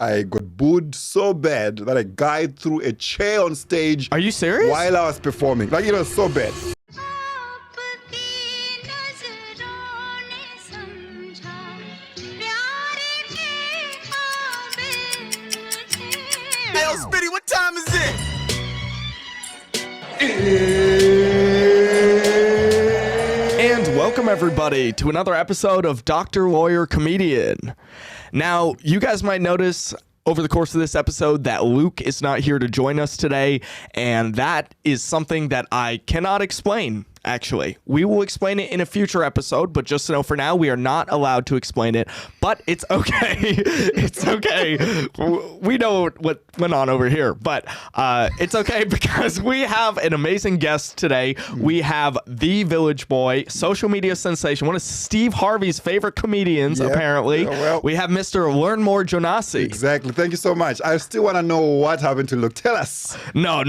I got booed so bad that a guy threw a chair on stage. Are you serious? While I was performing. Like, it was so bad. Hey, yo, Spitty, what time is it? And welcome everybody to another episode of Dr. Lawyer Comedian. Now, you guys might notice over the course of this episode that Luke is not here to join us today, and that is something that I cannot explain. Actually, we will explain it in a future episode, but just to know for now, we are not allowed to explain it, but it's okay. It's okay. We know what went on over here, but it's okay because we have an amazing guest today. We have the Village Boy, social media sensation, one of Steve Harvey's favorite comedians, apparently. Yeah, well, we have Mr. Learnmore Jonasi. Exactly. Thank you so much. I still want to know what happened to Luke. Tell us. No.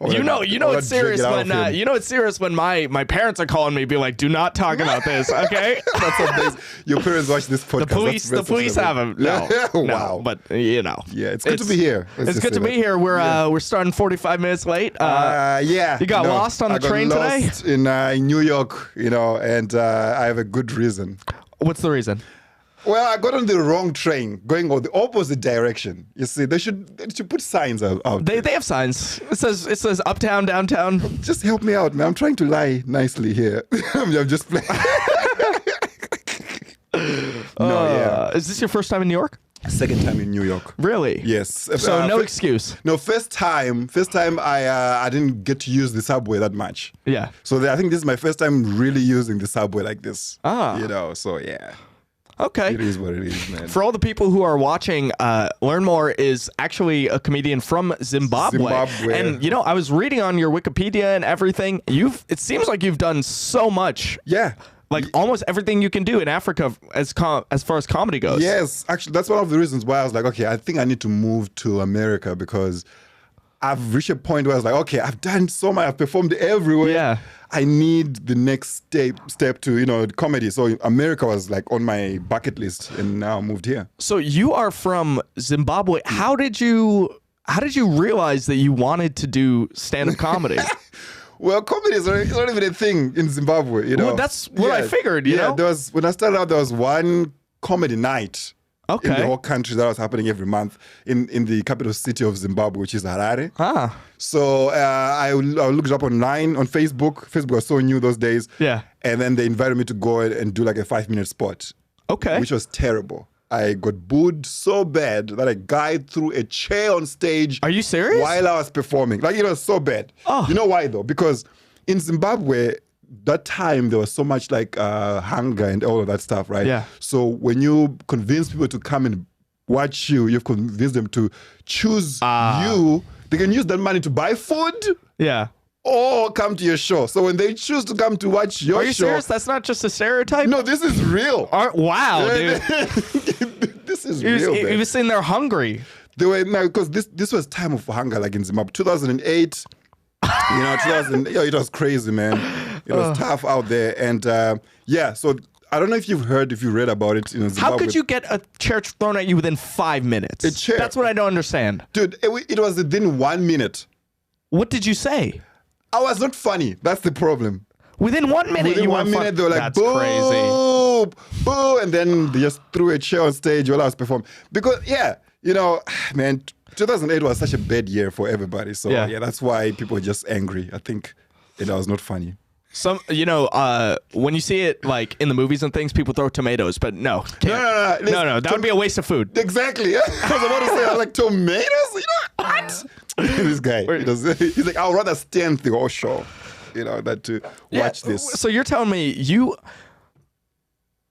You know it's serious when it's serious when my parents are calling me, be like, do not talk about this, okay? That's amazing. Your parents watch this podcast. The police have them. No, wow. But you know, yeah, it's good to be here. It's good to be here. We're starting 45 minutes late. Yeah. You got lost on the train today? I got lost in New York, and I have a good reason. What's the reason? Well, I got on the wrong train, going the opposite direction. You see, they should put signs out. They have signs. It says uptown, downtown. Just help me out, man. I'm trying to lie nicely here. I'm just playing. Is this your first time in New York? Second time in New York. Really? Yes. So no excuse. No, first time I didn't get to use the subway that much. Yeah. So I think this is my first time really using the subway like this. So yeah. Okay. It is what it is, man. For all the people who are watching, Learnmore is actually a comedian from Zimbabwe. And, I was reading on your Wikipedia and everything. It seems like you've done so much. Yeah. Like almost everything you can do in Africa as far as comedy goes. Yes. Actually, that's one of the reasons why I was like, okay, I think I need to move to America because I've reached a point where I was like, okay, I've done so much. I've performed everywhere. Yeah. I need the next step to, comedy. So America was like on my bucket list, and now I moved here. So you are from Zimbabwe. How did you realize that you wanted to do stand-up comedy? Well, comedy is not even a thing in Zimbabwe, Well, that's what I figured, you know? When I started out, there was one comedy night. Okay. In the whole country that was happening every month in the capital city of Zimbabwe, which is Harare. So I looked it up online on Facebook. Facebook was so new those days. Yeah. And then they invited me to go and do like a 5-minute spot. Okay. Which was terrible. I got booed so bad that a guy threw a chair on stage. Are you serious? While I was performing. Like, it was so bad. Oh. You know why though? Because in Zimbabwe, that time there was so much like hunger and all of that stuff, right? Yeah. So when you convince people to come and watch you, you've convinced them to choose you. They can use that money to buy food. Yeah. Or come to your show. So when they choose to come to watch your show. Are you serious? That's not just a stereotype? No, this is real. Wow, dude. This is real, man. He was sitting there hungry. They were, because this was time of hunger, like in Zimbabwe. 2008. It was crazy, man. It was tough out there. And so I don't know if you read about it in Zimbabwe. How could you get a chair thrown at you within 5 minutes? A chair. That's what I don't understand. Dude, it was within 1 minute. What did you say? I was not funny. That's the problem. Within 1 minute, Within 1 minute, they were like, that's boo, crazy. Boo, and then they just threw a chair on stage while I was performing. Because, man, 2008 was such a bad year for everybody. So, that's why people were just angry. I think it was not funny. When you see it like in the movies and things, people throw tomatoes, but no. No. That would be a waste of food. Exactly. I was about to say, I was like, tomatoes? What? This guy, he's like, I'll rather stand the whole show, than to watch this. So you're telling me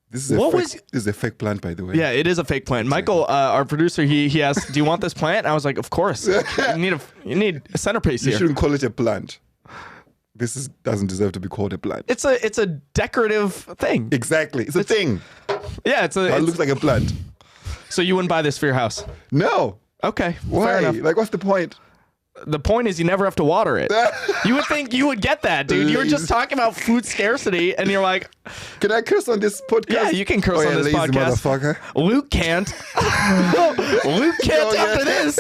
This is a fake plant, by the way. Yeah, it is a fake plant. Michael, our producer, he asked, "Do you want this plant?" I was like, "Of course." You need a centerpiece here. You shouldn't call it a plant. This doesn't deserve to be called a plant. It's a decorative thing. Exactly, it's a thing. Yeah, it looks like a plant. So you wouldn't buy this for your house? No. Okay. Why? Fair enough. Like, what's the point? the point is you never have to water it. You would think you would get that, dude. You were just talking about food scarcity, and you're like, can I curse on this podcast? Yeah, you can curse on this lazy podcast. Motherfucker. Luke can't. Luke can't after this.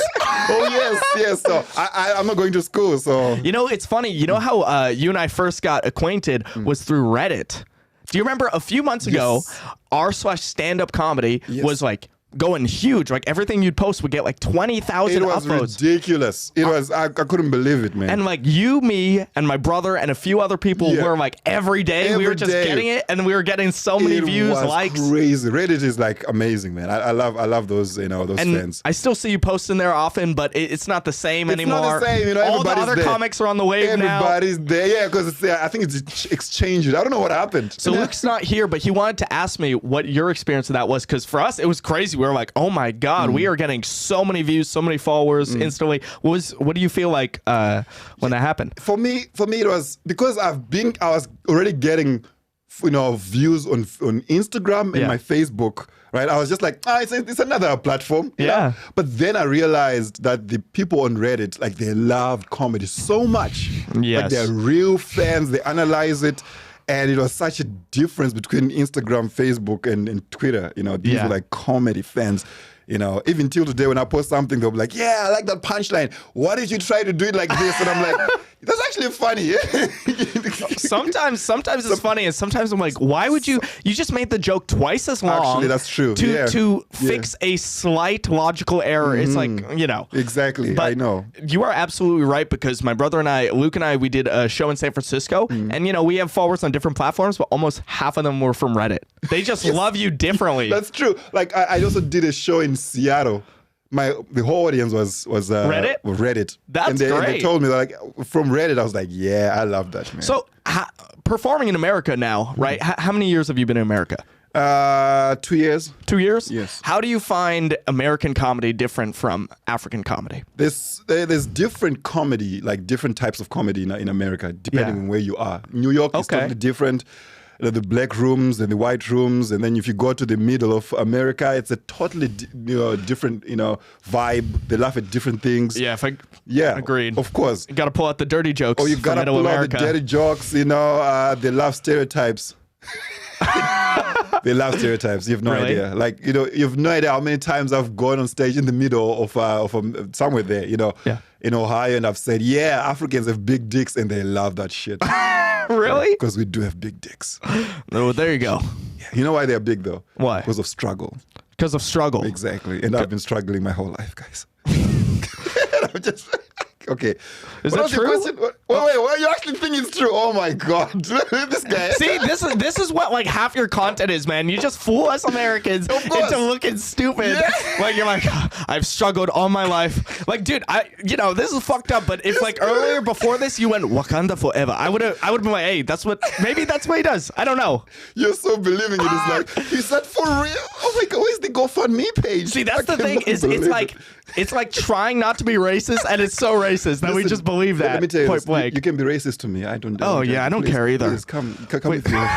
Yes. So I'm not going to school. So You know, it's funny. You know how you and I first got acquainted was through Reddit. Do you remember a few months ago, r/stand-up comedy was like going huge. Like everything you'd post would get like 20,000 uploads. It was ridiculous. It was, I couldn't believe it, man. And like you, me, and my brother and a few other people were like every day we were just getting it, and we were getting so many views, likes. Crazy. Reddit is like amazing, man. I love those, those fans. I still see you posting there often, but it's not the same anymore. It's not the same, All the other there. comics are on the wave now. Everybody's there, yeah, because I think it's exchanged. I don't know what happened. So Luke's not here, but he wanted to ask me what your experience of that was, because for us it was crazy. We were like, oh my God, we are getting so many views, so many followers instantly. What do you feel like when that happened? For me, it was because I was already getting, views on Instagram and my Facebook, right? I was just like, it's another platform. Yeah. But then I realized that the people on Reddit, like, they loved comedy so much. Yes. Like, they're real fans. They analyze it. And it was such a difference between Instagram, Facebook, and Twitter. These were like comedy fans. Even till today when I post something, they'll be like, yeah, I like that punchline. Why did you try to do it like this? And I'm like, that's actually funny. Sometimes it's funny, and sometimes I'm like, why would you just made the joke twice as long. Actually, that's true. To fix a slight logical error. It's like, Exactly. But I know. You are absolutely right, because my brother and I, Luke and I, we did a show in San Francisco, and we have followers on different platforms, but almost half of them were from Reddit. They just love you differently. That's true. Like I also did a show in Seattle. The whole audience was Reddit. Reddit. That's great. great. And they told me like from Reddit. I was like, yeah, I love that, man. So performing in America now, right? How many years have you been in America? 2 years. 2 years? Yes. How do you find American comedy different from African comedy? There's different comedy, like different types of comedy in America, depending on where you are. New York is totally different. The black rooms and the white rooms, and then if you go to the middle of America, it's a totally different vibe. They laugh at different things. Yeah, agreed. Of course. You got to pull out the dirty jokes. Oh, you got to pull out the dirty jokes. They love stereotypes. They love stereotypes. You have no idea. Like, you have no idea how many times I've gone on stage in the middle of somewhere there, in Ohio, and I've said, yeah, Africans have big dicks, and they love that shit. Really? Because we do have big dicks. Oh, there you go. Yeah. You know why they're big, though? Why? Because of struggle. Because of struggle. Exactly. And I've been struggling my whole life, guys. I'm just... Okay. Is that true? Wait, you actually think it's true? Oh my God. This guy. See, this is what like half your content is, man. You just fool us Americans into looking stupid. Yeah. Like you're like, I've struggled all my life. Like, dude, this is fucked up, but if like earlier before this you went Wakanda forever, I would have been like, hey, maybe that's what he does. I don't know. You're so believing it. It's like, is that for real? Oh my God, where's the GoFundMe page? See, that's the thing, it's like trying not to be racist, and it's so racist that we just believe that. Let me tell you point this. blank. You can be racist to me. I don't. Oh yeah, I don't care either. Please come with me.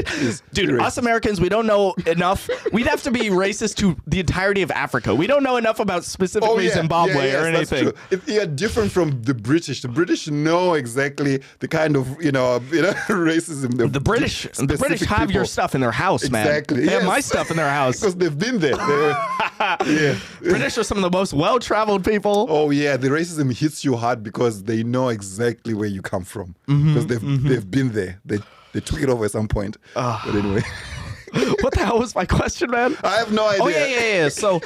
Please, dude, us Americans, we don't know enough. We'd have to be racist to the entirety of Africa. We don't know enough about specifically Zimbabwe or anything. You're different from the British. The British know exactly the kind of racism. The British have your stuff in their house, man. Exactly. They have my stuff in their house because they've been there. British are some of the most well-traveled people. Oh yeah, the racism hits you hard because they know exactly where you come from because they've been there. They took it over at some point. But anyway, what the hell was my question, man? I have no idea. Oh yeah. So,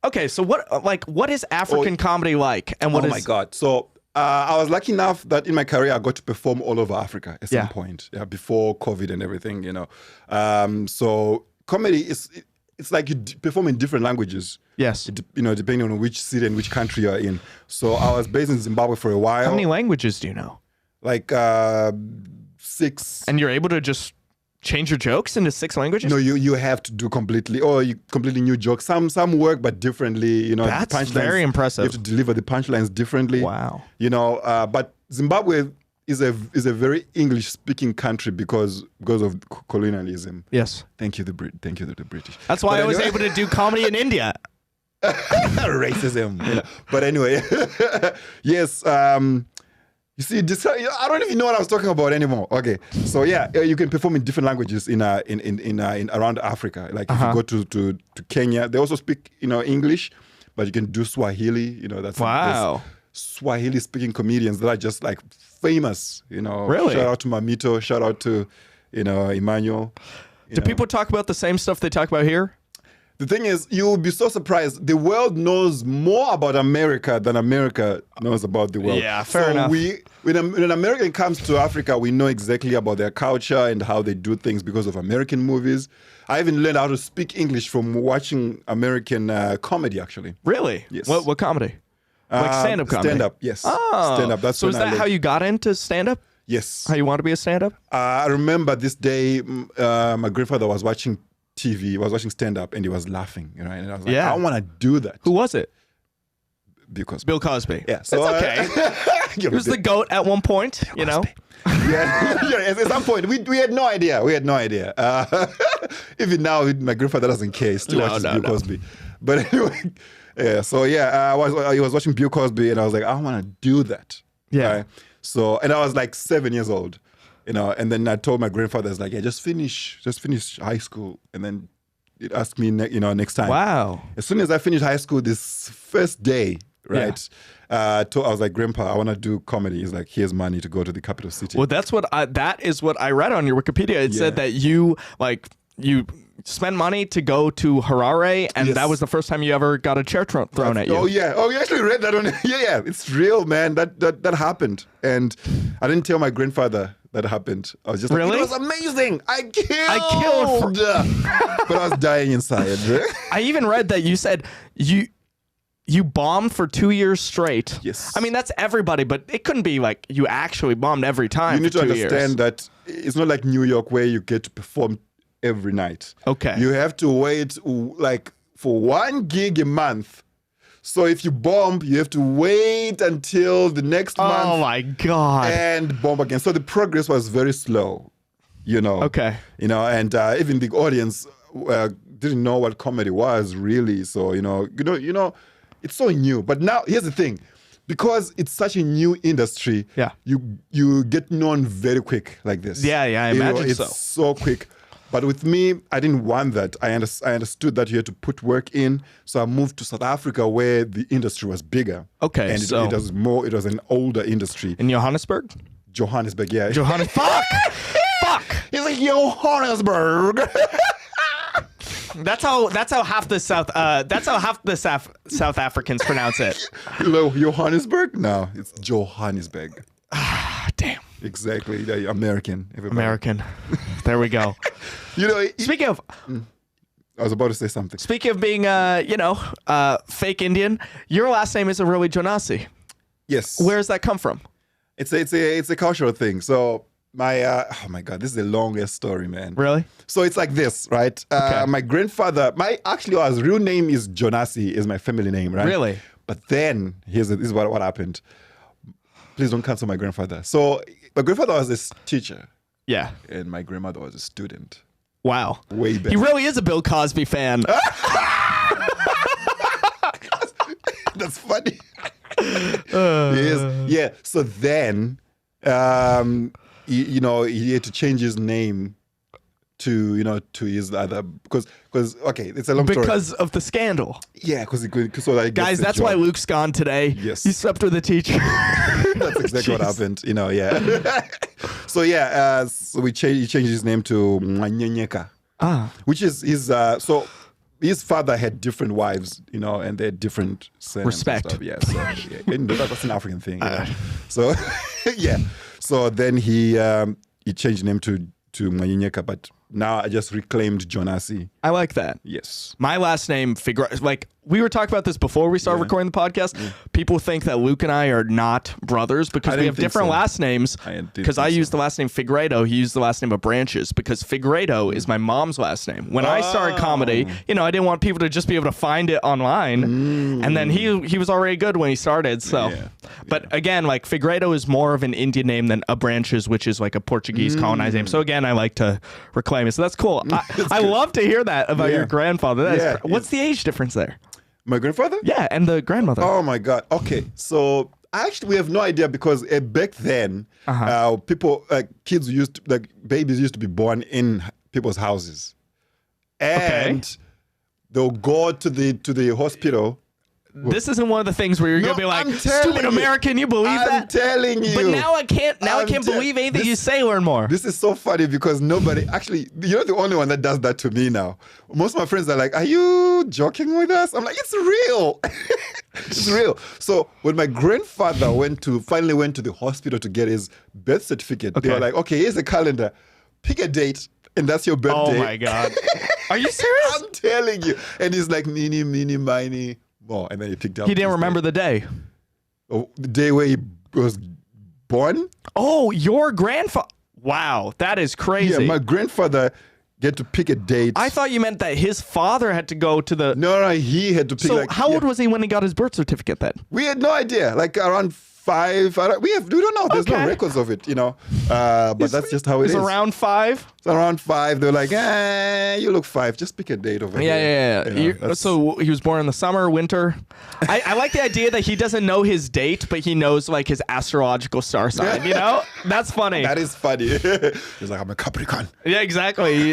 okay. So what is African comedy like? And what is? Oh my God. So I was lucky enough that in my career I got to perform all over Africa at some point. Yeah, before COVID and everything. So comedy it's like you perform in different languages. Yes. Depending on which city and which country you're in. So I was based in Zimbabwe for a while. How many languages do you know? Like 6. And you're able to just change your jokes into 6 languages? No, you have to do completely new jokes. Some work, but differently. That's very impressive. You have to deliver the punchlines differently. Wow. But Zimbabwe is a very English-speaking country because of colonialism. Yes. Thank you, the British. That's why I was able to do comedy in India. Racism. But anyway, yes. You see, I don't even know what I was talking about anymore. Okay, so yeah, you can perform in different languages in around Africa. Like if you go to Kenya, they also speak English, but you can do Swahili. That's Swahili speaking comedians that are just like famous. Really? Shout out to Mamito. Shout out to Emmanuel. Do people talk about the same stuff they talk about here? The thing is, you will be so surprised. The world knows more about America than America knows about the world. Yeah, fair enough. When an American comes to Africa, we know exactly about their culture and how they do things because of American movies. I even learned how to speak English from watching American comedy, actually. Really? Yes. What comedy? Like stand-up comedy? Stand-up, yes. Oh. Stand-up. That's so is that how you got into stand-up? Yes. How you want to be a stand-up? I remember this day, my grandfather was watching TV, he was watching stand-up, and he was laughing, and I was like, I want to do that. Who was it? Bill Cosby. Bill Cosby. Yeah, so it's okay. He was the GOAT at one point, Yeah, at some point, we had no idea. Even now, my grandfather doesn't care. He still watches Bill Cosby. But anyway, he was watching Bill Cosby, and I was like, I want to do that. Yeah. Right? So, and I was like 7 years old. And then I told my grandfather, like, yeah, just finish high school. And then it asked me, next time. Wow. As soon as I finished high school, this first day, right? Yeah. I was like, Grandpa, I want to do comedy. He's like, here's money to go to the capital city. Well, that is what I read on your Wikipedia. It said that you spend money to go to Harare, and that was the first time you ever got a chair thrown at you. Oh yeah. Oh, you actually read that on it. Yeah. It's real, man. That happened. And I didn't tell my grandfather that happened. I was just like, it was amazing. I killed. But I was dying inside. I even read that you said you bombed for 2 years straight. Yes. I mean, that's everybody, but it couldn't be like you actually bombed every time. You need to understand years. that it's not like New York where you get to perform every night. Okay. You have to wait like for 1 gig a month. So if you bomb, you have to wait until the next month. Oh my God. And bomb again. So the progress was very slow, Okay. And even the audience didn't know what comedy was really. So, it's so new. But now, here's the thing. Because it's such a new industry, you get known very quick like this. Yeah, I imagine it's so quick. But with me, I didn't want that. I understood that you had to put work in. So I moved to South Africa where the industry was bigger. Okay, and so... it was an older industry. In Johannesburg? Johannesburg, yeah. Fuck! He's like, Johannesburg. That's how half the South Africans pronounce it. Hello, Johannesburg? No, it's Johannesburg. Damn. Exactly. The American. Everybody. American. There we go. Speaking of... I was about to say something. Speaking of being, fake Indian, your last name isn't really Jonasi. Yes. Where does that come from? It's a cultural thing. So my, oh my God, this is the longest story, man. Really? So it's like this, right? Okay. My grandfather, his real name is Jonasi, is my family name, right? Really? But then, this is what happened. Please don't cancel my grandfather. So my grandfather was a teacher. Yeah. And my grandmother was a student. Wow. Way back. He really is a Bill Cosby fan. That's funny. Yes. Yeah. So then, he had to change his name to his other because it's a long story. Because of the scandal. Yeah, because guys, that's why Luke's gone today. Yes, he slept with a teacher. That's exactly what happened. Yeah. So yeah, so he changed his name to Mwanyenyeka. Which is his. So his father had different wives, and they had different surnames. Respect. And stuff. Yeah. So that's an African thing. So yeah. So then he changed the name to Mwanyenyeka, but now I just reclaimed Jonasi. I like that. Yes. My last name, like we were talking about this before we started recording the podcast. Yeah. People think that Luke and I are not brothers because we have different last names. Because I use the last name Figueiredo, he used the last name of Branches because Figueiredo is my mom's last name. When I started comedy, I didn't want people to just be able to find it online. And then he was already good when he started. So, but again, like Figueiredo is more of an Indian name than a Branches, which is like a Portuguese colonized name. So again, I like to reclaim it. So that's cool. I love to hear that about your grandfather. What's the age difference there? My grandfather? Yeah, and the grandmother. Oh my God. Okay, so actually we have no idea because back then, people kids used to, babies used to be born in people's houses, and they'll go to the hospital. This isn't one of the things where you're gonna be like, I'm telling stupid you. American, you believe that? I'm telling you. But now I can't. Now I can't believe anything you say, Learnmore. This is so funny because nobody actually. You're the only one that does that to me now. Most of my friends are like, "Are you joking with us?" I'm like, "It's real. It's real." So when my grandfather finally went to the hospital to get his birth certificate, they were like, "Okay, here's a calendar. Pick a date, and that's your birthday." Oh my God. Are you serious? I'm telling you. And he's like, "Meeny, meeny, miny." Oh, and then he picked up. He didn't remember the day. Oh, the day where he was born? Oh, your grandfather. Wow, that is crazy. Yeah, my grandfather get to pick a date. I thought you meant that his father had to go to the. No, he had to pick. So how old was he when he got his birth certificate then? We had no idea. Like around 5. We don't know. There's no records of it, but that's just how it is. Around 5. It's around 5. They're like, you look 5. Just pick a date over here. Yeah. So he was born in the summer, winter. I like the idea that he doesn't know his date, but he knows like his astrological star sign. That's funny. That is funny. He's like, I'm a Capricorn. Yeah, exactly.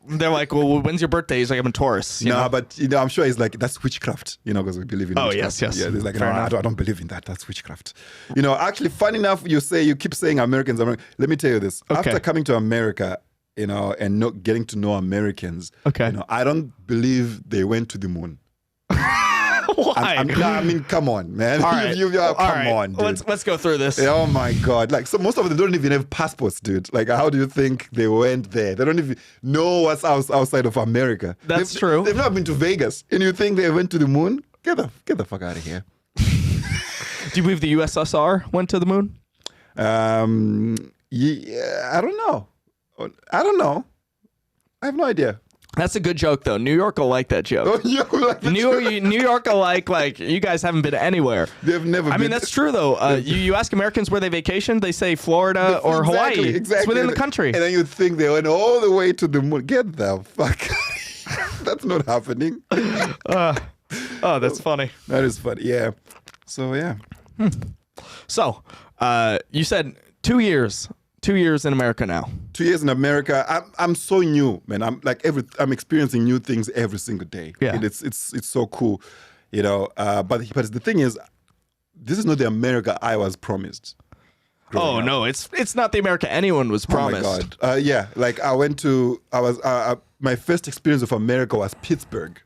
They're like, well, when's your birthday? He's like, I'm a Taurus. No, but I'm sure he's like, that's witchcraft. Because we believe in. Oh witchcraft. yes. Yeah, he's like, no, I don't believe in that. That's witchcraft. Actually, fun enough, you keep saying Americans. Let me tell you this. Okay. After coming to America, and not getting to know Americans, I don't believe they went to the moon. Why? I mean, come on, man. All right. Come on, dude. Let's go through this. Oh my God. Like, so most of them don't even have passports, dude. Like, how do you think they went there? They don't even know what's outside of America. That's true. They've not been to Vegas. And you think they went to the moon? Get the fuck out of here. Do you believe the USSR went to the moon? Yeah, I don't know. I have no idea. That's a good joke, though. New York will like that joke. Oh, you like the New York will like you guys haven't been anywhere. They've never been. I mean, that's true, though. You ask Americans where they vacation, they say Florida or Hawaii. Exactly. It's within the country. And then you think they went all the way to the moon. Get the fuck out of here. That's not happening. Oh, that's funny. That is funny, yeah. So, yeah. So, you said 2 years. 2 years in America now. 2 years in America. I'm so new, man. I'm experiencing new things every single day. Yeah. And it's so cool, But the thing is, this is not the America I was promised. Oh no, it's not the America anyone was promised. Oh my God. Yeah. Like my first experience of America was Pittsburgh.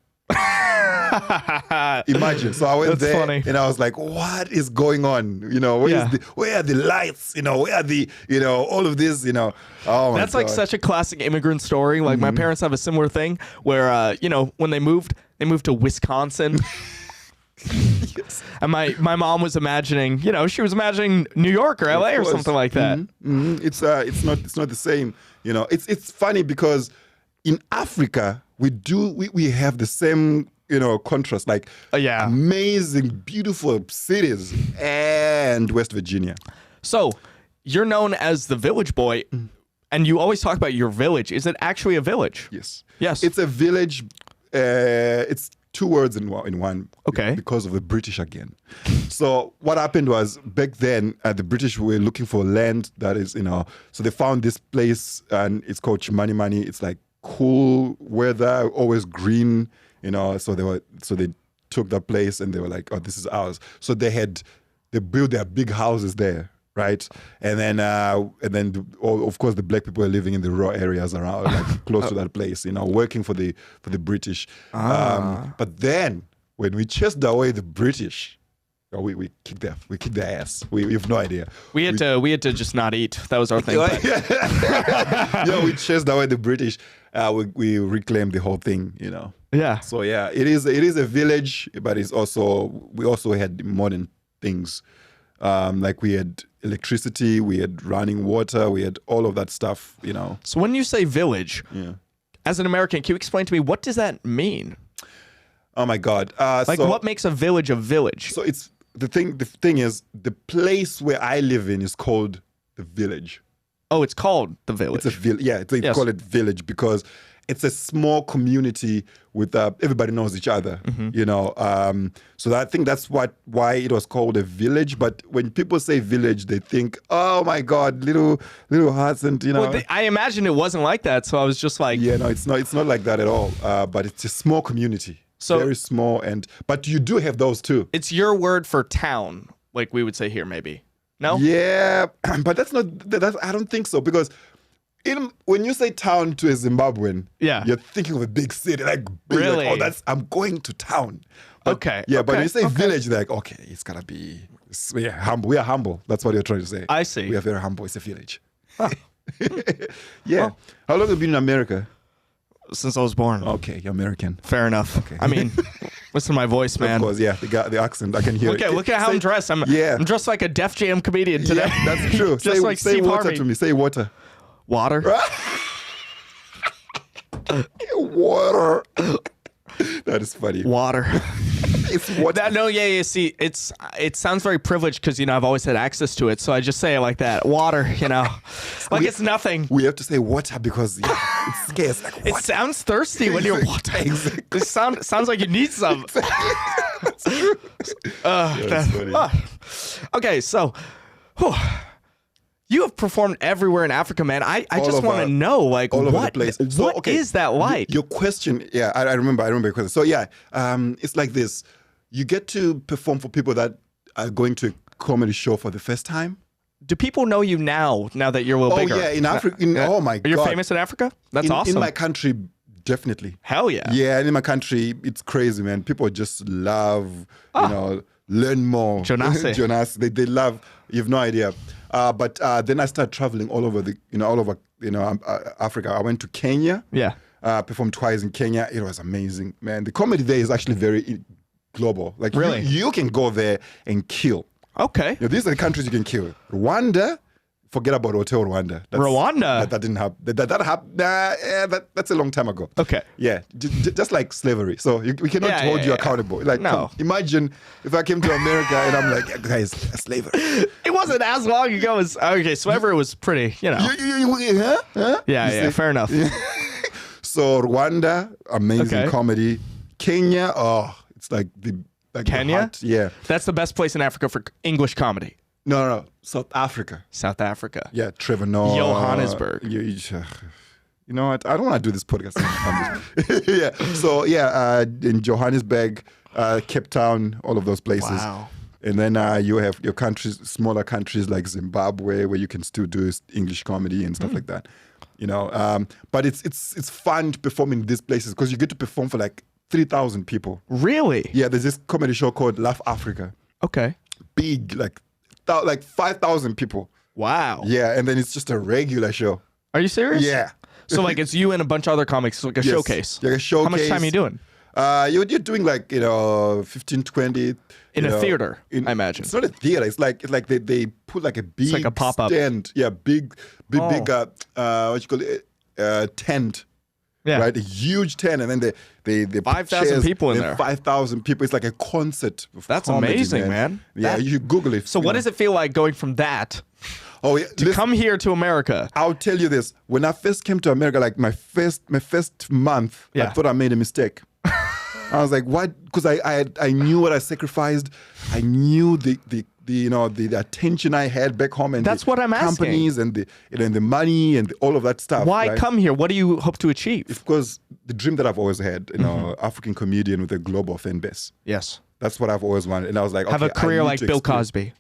Imagine. So I went there and I was like, what is going on? Where are the lights? Where are the, all of this, Oh my That's God. like such a classic immigrant story. Like my parents have a similar thing where, when they moved to Wisconsin. Yes. And my mom was imagining, she was imagining New York or LA or something like that. Mm-hmm. It's not the same. It's funny because in Africa we have the same contrast, like amazing, beautiful cities and West Virginia. So you're known as the village boy, and you always talk about your village. Is it actually a village? Yes. It's a village. It's 2 words in one. Okay. Because of the British again. So what happened was back then, the British were looking for land that is, so they found this place and it's called Chimani. It's like cool weather, always green. So they took that place and they were like, oh, this is ours. So they built their big houses there, right? And then of course the black people were living in the rural areas around, like close to that place, working for the British. But then when we chased away the British, we kicked their ass. We have no idea. We had to just not eat. That was our thing. We chased away the British. We reclaimed the whole thing, Yeah. So yeah, it is a village, but we also had modern things. Like we had electricity, we had running water, we had all of that stuff, So when you say village, as an American, can you explain to me what does that mean? Oh my God. What makes a village a village? So it's the thing is the place where I live in is called the village. Oh, it's called the village. It's a village. Yeah, they call it village because it's a small community with everybody knows each other, you know. So I think that's why it was called a village. But when people say village, they think, oh my God, little huts, and you know. Well, I imagine it wasn't like that, so I was just like, yeah, no, it's not like that at all. But it's a small community, So- very small, but you do have those too. it's your word for town, like we would say here, maybe. No? Yeah, but that's not. I don't think so because. When you say town to a Zimbabwean, Yeah. you're thinking of a big city, like big, Really? like, oh, I'm going to town. But, Okay, Yeah, but okay, when you say okay. village, they're like, okay, it's gotta be humble. We are humble. That's what you're trying to say. I see. We are very humble. It's a village. Yeah. How long have you been in America? Since I was born. Okay, you're American. Fair enough. I mean, listen to my voice, man. Of course, yeah. The accent, I can hear it. Look at how I'm dressed. I'm dressed like a Def Jam comedian today. Yeah, that's true. Just like say Steve water Harvey. to me. Say water. Water. Water. That is funny. Water. It's water. No, yeah. See, it sounds very privileged because I've always had access to it, so I just say it like that. Water, like it's nothing. We have to say water because it's scarce. Like It water. sounds thirsty when you're water. Exactly. It sounds like you need some. That's true. That's funny. Okay, so. whew. You have performed everywhere in Africa, man. I just want to know, like, all over the what place. what is that like? Your question, yeah, I remember your question. So yeah, it's like this. You get to perform for people that are going to a comedy show for the first time. Do people know you now that you're a little bigger? Yeah, in Africa. Oh my God. Are you famous in Africa? That's awesome. In my country, definitely. Hell yeah. Yeah, and in my country, it's crazy, man. People just love, Learnmore Jonasi. Jonasi. They love. You have no idea. But then I started traveling all over Africa. I went to Kenya. Yeah. Performed twice in Kenya. It was amazing, man. The comedy there is actually very global. Like Really? you can go there and kill. Okay. These are the countries you can kill. Rwanda. Forget about Hotel Rwanda. Rwanda? That didn't happen. That happened. That's a long time ago. Okay. Yeah, just like slavery. So we cannot hold you accountable. Like, No. imagine if I came to America and I'm like, guys, slavery. It wasn't as long ago as slavery was pretty, Huh? Yeah, fair enough. So Rwanda, amazing Okay. comedy. Kenya, it's like the Kenya? heart. Yeah. That's the best place in Africa for English comedy. No. South Africa. South Africa. Yeah, Trevor Noah. Johannesburg. You know what? I don't want to do this podcast. Yeah. So in Johannesburg, Cape Town, all of those places. Wow. And then you have your countries, smaller countries like Zimbabwe, where you can still do English comedy and stuff like that. But it's fun to perform in these places because you get to perform for like 3,000 people. Really? Yeah, there's this comedy show called Laugh Africa. Okay. Big, like 5,000 people. Wow. Yeah, and then it's just a regular show. Are you serious? Yeah. So like it's you and a bunch of other comics, like a Yes. showcase. Like a showcase. How much time are you doing? You're doing like 15, 20 In a theater, I imagine. It's not a theater. It's like they put like a big like a pop-up. stand. Yeah, big what you call it, tent. Yeah. Right, a huge tent, and then they 5,000 people in there. 5,000 people. It's like a concert. Of That's comedy, amazing, man. Yeah, you should Google it. So what does it feel like going from that Oh, yeah. to come here to America? I'll tell you this. When I first came to America, like my first month, I Yeah. thought I made a mistake. I was like, what? Because I knew what I sacrificed. I knew the attention I had back home, and That's the what I'm asking. companies and the money and all of that stuff. Why right? come here? What do you hope to achieve? Because the dream that I've always had, African comedian with a global fan base. Yes. That's what I've always wanted, and I was like, Have okay, a career I need like to Bill experience- Cosby.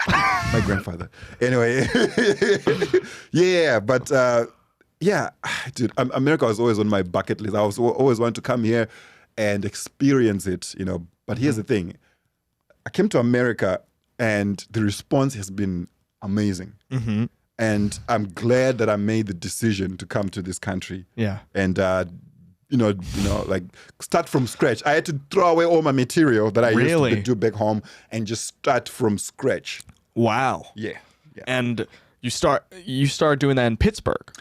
My grandfather. Anyway, yeah, but dude, America was always on my bucket list. I was always wanted to come here and experience it, But here's the thing: I came to America, and the response has been amazing. Mm-hmm. And I'm glad that I made the decision to come to this country. Yeah. And like start from scratch. I had to throw away all my material that I Really? used to do back home and just start from scratch. Wow. Yeah. And you start doing that in Pittsburgh.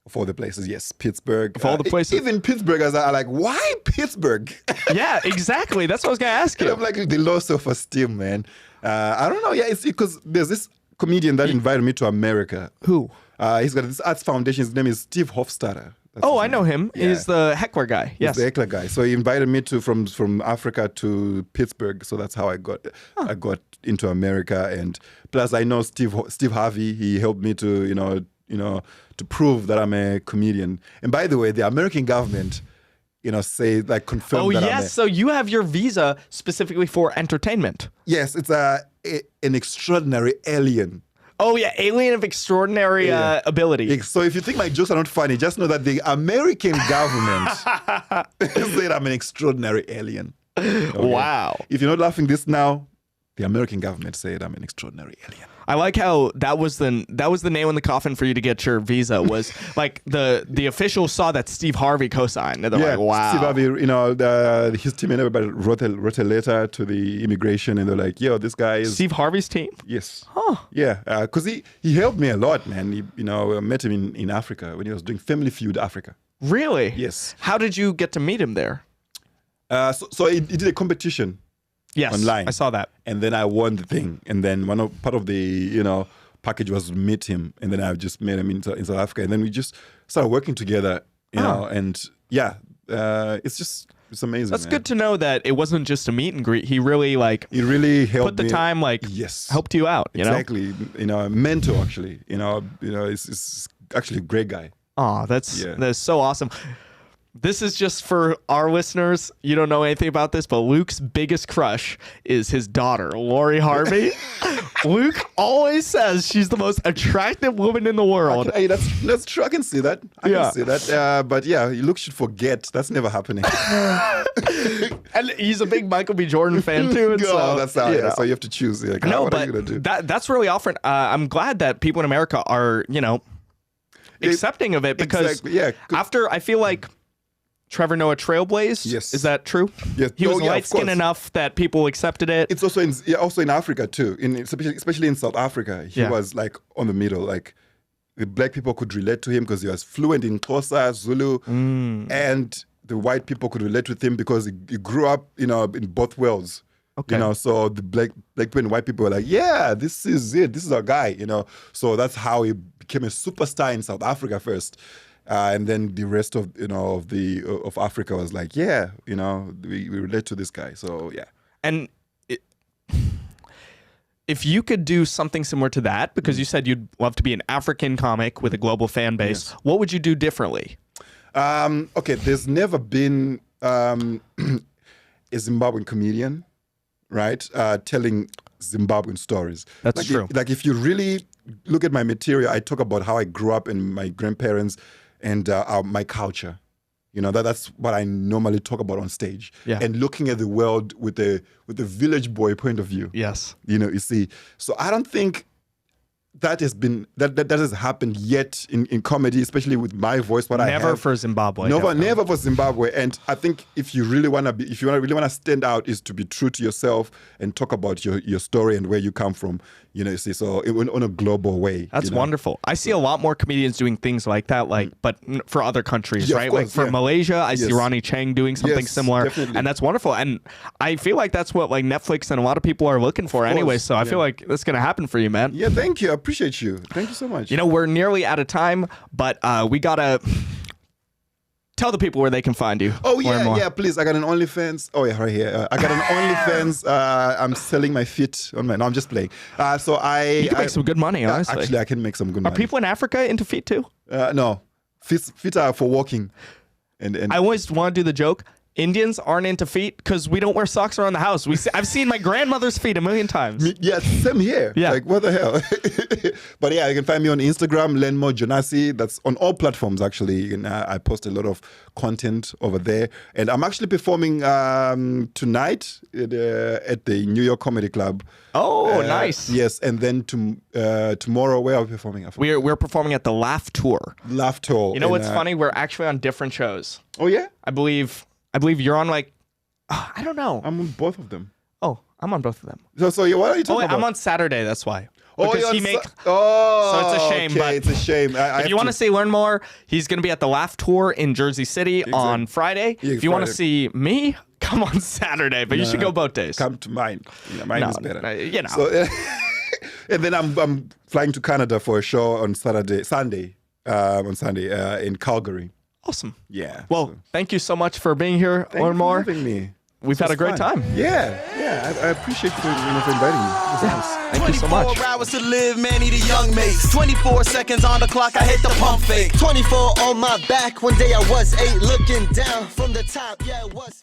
Of all the places, yes, Pittsburgh. Of all the places. Even Pittsburghers are like, why Pittsburgh? Yeah, exactly. That's what I was gonna ask And you. I'm like, the low self-esteem, man. I don't know. Yeah, it's because there's this comedian that invited me to America. Who? He's got this arts foundation. His name is Steve Hofstadter. Oh, I know him. Yeah. He's the heckler guy. Yes, he's the heckler guy. So he invited me to from Africa to Pittsburgh. So that's how I got into America. And plus, I know Steve Harvey. He helped me to to prove that I'm a comedian. And by the way, the American government, say like confirm. Oh that yes, so you have your visa specifically for entertainment. Yes, it's an extraordinary alien. Oh yeah, alien of extraordinary ability. So if you think my jokes are not funny, just know that the American government said I'm an extraordinary alien. Okay? Wow. If you're not laughing this now, the American government said I'm an extraordinary alien. I like how that was the nail in the coffin for you to get your visa. Was like the officials saw that Steve Harvey co-signed, and they're like, "Wow." Steve Harvey, his team and everybody wrote a letter to the immigration, and they're like, "Yo, this guy is Steve Harvey's team." Yes. Huh. Yeah, because he helped me a lot, man. I met him in Africa when he was doing Family Feud Africa. Really? Yes. How did you get to meet him there? So he did a competition. Yes, online. I saw that. And then I won the thing. And then part of the package was to meet him. And then I just met him in South Africa. And then we just started working together, and it's amazing. That's good to know that it wasn't just a meet and greet. He really helped put the me. time, helped you out. Exactly. A mentor actually. It's actually a great guy. Oh, that's so awesome. This is just for our listeners. You don't know anything about this, but Luke's biggest crush is his daughter, Lori Harvey. Luke always says she's the most attractive woman in the world. Hey, that's true. I can see that. I can see that. But yeah, Luke should forget. That's never happening. And he's a big Michael B. Jordan fan too. And so that's how. So you have to choose. Like, what are you gonna do? That's really awesome. I'm glad that people in America are, accepting of it because after I feel like Trevor Noah trailblazed. Yes. Is that true? Yes. He was light-skinned enough that people accepted it. It's also in Africa too. Especially in South Africa, he was like on the middle. Like the black people could relate to him because he was fluent in Xhosa, Zulu, and the white people could relate with him because he grew up, in both worlds. Okay. So the black people and white people were like, yeah, this is it. This is our guy. So that's how he became a superstar in South Africa first. And then the rest of of Africa was like, yeah, we relate to this guy. So yeah. And if you could do something similar to that, because you said you'd love to be an African comic with a global fan base, what would you do differently? Okay, there's never been a Zimbabwean comedian, right, telling Zimbabwean stories. That's true. Like if you really look at my material, I talk about how I grew up and my grandparents and my culture. That's what I normally talk about on stage. Yeah. And looking at the world with the village boy point of view. Yes. You see. So I don't think that has happened yet in comedy, especially with my voice. Never for Zimbabwe. Never for Zimbabwe. And I think if you really want to stand out, is to be true to yourself and talk about your story and where you come from. You see, so on a global way. That's wonderful. I see a lot more comedians doing things like that, but for other countries, right? Course, like for Malaysia, I see Ronnie Chang doing something similar, definitely. And that's wonderful. And I feel like that's what Netflix and a lot of people are looking for anyway. So I feel like that's gonna happen for you, man. Yeah, thank you. I appreciate you. Thank you so much. We're nearly out of time, but we gotta tell the people where they can find you. Oh yeah, please. I got an OnlyFans. Oh yeah, right here. I got an OnlyFans. I'm selling my feet on my. No, I'm just playing. So you can make some good money, honestly. Actually, I can make some good money. Are people in Africa into feet too? No, feet are for walking. And I always want to do the joke. Indians aren't into feet because we don't wear socks around the house. I've seen my grandmother's feet a million times. Yeah, same here. Yeah. Like, what the hell? But yeah, you can find me on Instagram, Learnmore Jonasi. That's on all platforms, actually. And I post a lot of content over there. And I'm actually performing tonight at the New York Comedy Club. Oh, nice. Yes, and then tomorrow, where are we performing? We're performing at the Laugh Tour. Laugh Tour. You know what's funny? We're actually on different shows. Oh, yeah? I believe you're on I don't know. I'm on both of them. Oh, I'm on both of them. So what are you talking about? I'm on Saturday, that's why. So it's a shame. Okay, but it's a shame. If you want to see Learn More, he's going to be at the Laugh Tour in Jersey City on Friday. Yeah, if you want to see me, come on Saturday, but you should go both days. Come to mine. Mine is better. So, and then I'm flying to Canada for a show on Sunday in Calgary. Awesome. Yeah. Well, so thank you so much for being here. thank you Learn for more. having me. We've This had a was great fun. time. Yeah. I appreciate you, for inviting me. It was nice. Thank you so much. 24 hours to live, man, need a young mace. 24 seconds on the clock, I hit the pump fake. 24 on my back, one day I was 8, looking down from the top, yeah, it was.